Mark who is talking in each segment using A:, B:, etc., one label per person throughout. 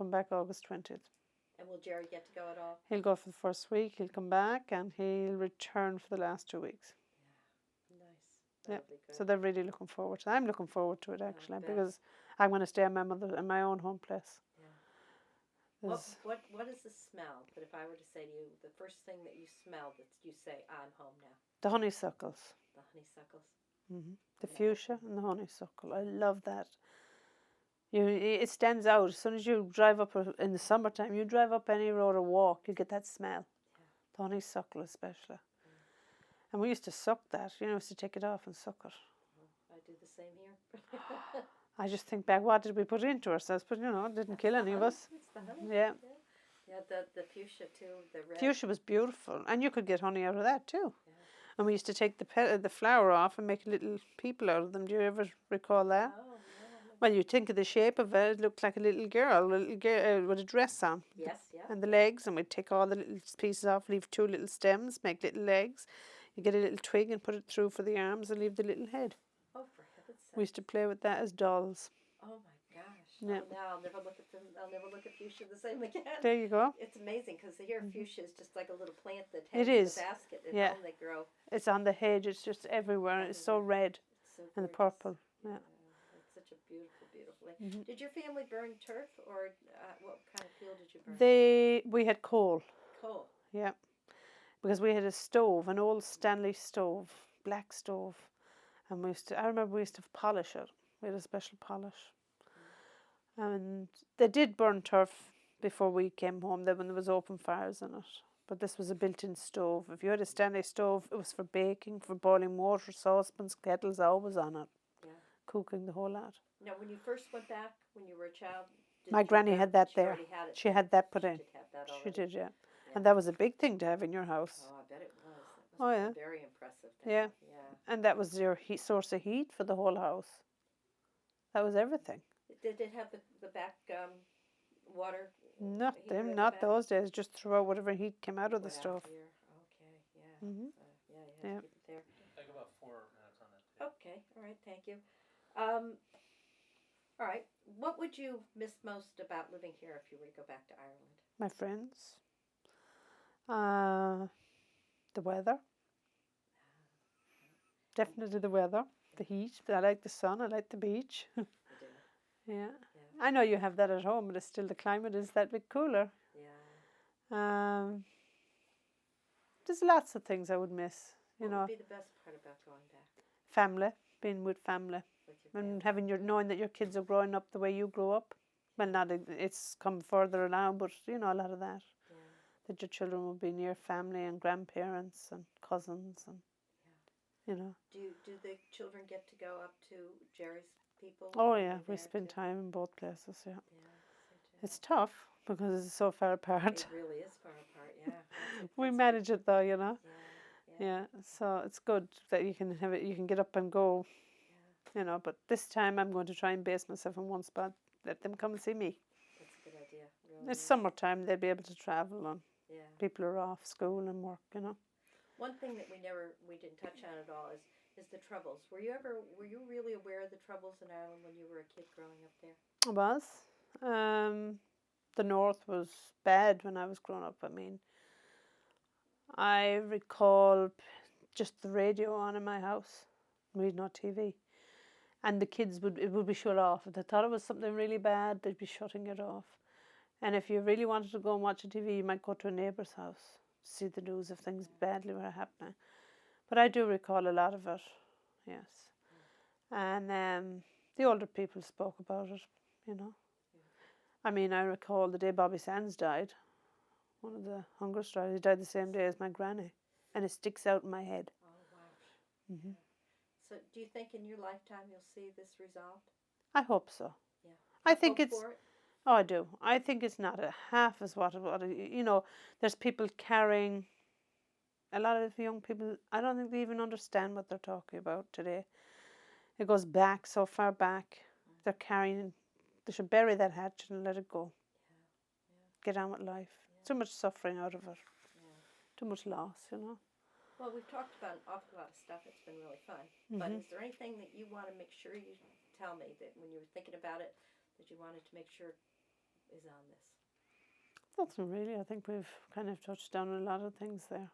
A: come back August 20th.
B: And will Jerry get to go at all?
A: He'll go for the first week, he'll come back, and he'll return for the last 2 weeks.
B: Yeah, nice.
A: Yeah,
B: That'll be good.
A: so they're really looking forward to it. I'm looking forward to it,
B: I
A: actually,
B: bet.
A: because I'm going to stay in my own home place.
B: Yeah. What is the smell that if I were to say to you, the first thing that you smell that you say, I'm home now?
A: The honeysuckles.
B: The honeysuckles.
A: The fuchsia and the honeysuckle. I love that. It stands out. As soon as you drive up in the summertime, you drive up any road or walk, you get that smell.
B: Yeah.
A: The honeysuckle especially. And we used to suck that. We used to take it off and suck it.
B: I do the same here.
A: I just think back, what did we put into ourselves? But it didn't kill any of us.
B: It's the honey.
A: Yeah.
B: Yeah, the fuchsia too, the red.
A: Fuchsia was beautiful, and you could get honey out of that too.
B: Yeah.
A: And we used to take the flower off and make little people out of them. Do you ever recall that?
B: Oh, no.
A: Well, you think of the shape of it, it looked like a little girl with a dress on.
B: Yes, yeah.
A: And the legs, and we'd take all the little pieces off, leave 2 little stems, make little legs. You get a little twig and put it through for the arms and leave the little head.
B: Oh, for heaven's sake.
A: We used to play with that as dolls.
B: Oh my gosh.
A: Yeah.
B: Oh, now I'll never look at them. I'll never look at fuchsia the same again.
A: There you go.
B: It's amazing because here fuchsia is just like a little plant that
A: It
B: hangs in
A: is.
B: the basket. At
A: Yeah.
B: home they grow.
A: It's on the hedge, it's just everywhere. It's so red
B: It's so
A: and the
B: gorgeous.
A: purple. Yeah.
B: It's such a beautiful thing. Did your family burn turf or what kind of fuel did you burn?
A: We had coal.
B: Coal.
A: Yeah. Because we had a stove, an old Stanley stove, black stove. And I remember we used to polish it. We had a special polish. And they did burn turf before we came home, then when there was open fires in it. But this was a built-in stove. If you had a Stanley stove, it was for baking, for boiling water, saucepans, kettles, always on it.
B: Yeah.
A: Cooking the whole lot.
B: Now, when you first went back, when you were a child,
A: my granny had that there.
B: Had it.
A: She had that put in.
B: She did have that already.
A: She did, yeah. And that was a big thing to have in your house.
B: Oh, I bet it was. That must have been very impressive.
A: Yeah. And that was your source of heat for the whole house. That was everything.
B: Did it have the back water?
A: Not those days. Just throw out whatever heat came out of the stove.
B: Okay, yeah. You have to keep it there.
C: Take about 4 minutes on that.
B: Okay, all right, thank you. All right, what would you miss most about living here if you were to go back to Ireland?
A: My friends. The weather. Definitely the weather. The heat. I like the sun. I like the beach. Yeah. I know you have that at home, but it's still the climate is that bit cooler.
B: Yeah.
A: There's lots of things I would miss.
B: What would be the best part about going back?
A: Family, being with family, and knowing that your kids are growing up the way you grew up. Well, it's come further now, but a lot of that.
B: Yeah.
A: That your children will be near family and grandparents and cousins and.
B: Do the children get to go up to Jerry's people?
A: Oh yeah, we spend time in both places. Yeah. It's tough because it's so far apart.
B: It really is far apart. Yeah.
A: We manage it though,
B: Yeah.
A: So it's good that you can have it. You can get up and go. Yeah. But this time I'm going to try and base myself in one spot. Let them come and see me.
B: That's a good idea. Really
A: it's summertime; they'll be able to travel and people are off school and work.
B: One thing that we didn't touch on at all is the troubles. Were you really aware of the troubles in Ireland when you were a kid growing up there?
A: I was. The north was bad when I was growing up. I mean, I recall just the radio on in my house, reading on TV, and the kids it would be shut off. If they thought it was something really bad, they'd be shutting it off. And if you really wanted to go and watch a TV, you might go to a neighbour's house. See the news if things badly were happening. But I do recall a lot of it, yes. And the older people spoke about it, I mean, I recall the day Bobby Sands died, one of the hunger strikers. He died the same day as my granny, and it sticks out in my head.
B: Oh, wow. Mm-hmm. So do you think in your lifetime you'll see this resolved?
A: I hope so.
B: Yeah.
A: I think
B: it's... For it?
A: Oh, I do. I think it's not half as what there's people carrying, a lot of young people, I don't think they even understand what they're talking about today. It goes back, so far back. They're carrying, they should bury that hatchet and let it go. Get on with life. Too much suffering out of it. Too much loss,
B: Well, we've talked about an awful lot of stuff. It's been really fun. But is there anything that you want to make sure you tell me that when you were thinking about it, that you wanted to make sure is on this?
A: Nothing really. I think we've kind of touched down on a lot of things there.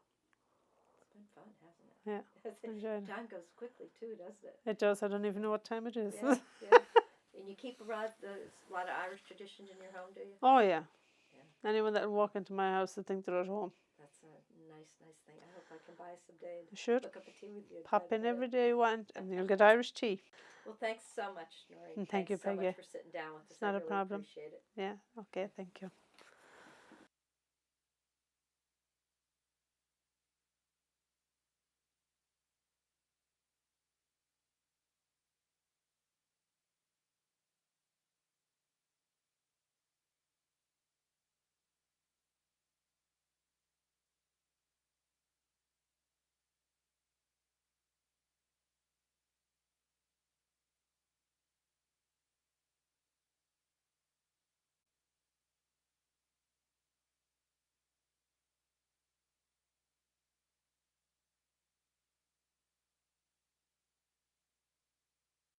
B: It's been fun, hasn't it?
A: Yeah, enjoyed it.
B: Time goes quickly too, doesn't it?
A: It does. I don't even know what time it is.
B: Yeah, yeah. And you keep a lot of Irish traditions in your home, do you?
A: Oh yeah.
B: Yeah.
A: Anyone that will walk into my house will think they're at home.
B: That's a nice thing. I hope I can buy someday and
A: You should.
B: hook up a tea with you.
A: Pop in every day you want and you'll get Irish tea.
B: Well, thanks so much, Noreen.
A: And thank you,
B: Thanks so
A: Peggy.
B: much for sitting down with us.
A: It's not
B: I
A: a
B: really
A: problem.
B: appreciate it.
A: Yeah, okay, thank you.